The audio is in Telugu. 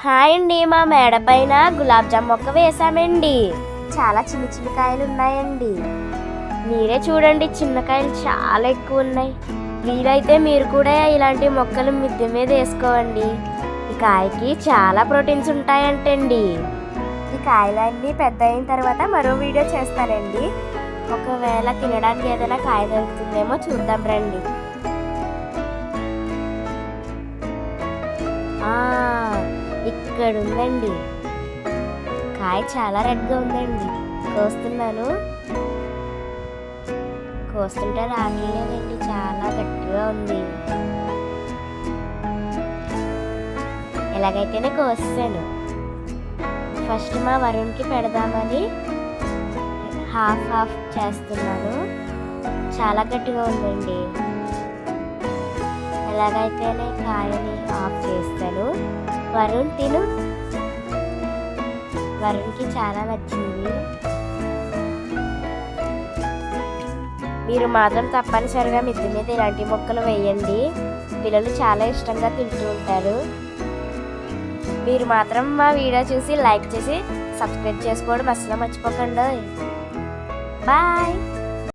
హాయ్ అండి, మా మేడ పైన గులాబ్ జామ్ మొక్క వేసామండి. చాలా చిన్న చిన్న కాయలు ఉన్నాయండి. మీరే చూడండి, చిన్న కాయలు చాలా ఎక్కువ ఉన్నాయి. వీలైతే మీరు కూడా ఇలాంటి మొక్కలు మిద్దె మీద వేసుకోండి. ఈ కాయకి చాలా ప్రోటీన్స్ ఉంటాయంటండి. ఈ కాయలన్నీ పెద్ద అయిన తర్వాత మరో వీడియో చేస్తానండి. ఒకవేళ తినడానికి ఏదైనా కాయ దొరుకుతుందేమో చూద్దాం రండి. ఇక్కడ ఉందండి కాయ, చాలా రెడ్గా ఉందండి. కోస్తుంటే రావట్లేదండి, చాలా గట్టిగా ఉంది. ఎలాగైతేనే కోసాను. ఫస్ట్ మా వరుణ్కి పెడదామని హాఫ్ చేస్తున్నాను. చాలా గట్టిగా ఉందండి. ఎలాగైతేనే కాయని ఆఫ్ చేస్తాను. వరుణ్ తిను, వరుణ్కి చాలా నచ్చింది. మీరు మాత్రం తప్పనిసరిగా మిద్దె మీద ఇలాంటి మొక్కలు వేయండి. పిల్లలు చాలా ఇష్టంగా తింటూ ఉంటారు. మీరు మాత్రం మా వీడియో చూసి లైక్ చేసి సబ్స్క్రైబ్ చేసుకోవడం అస్సలు మర్చిపోకండి. బాయ్.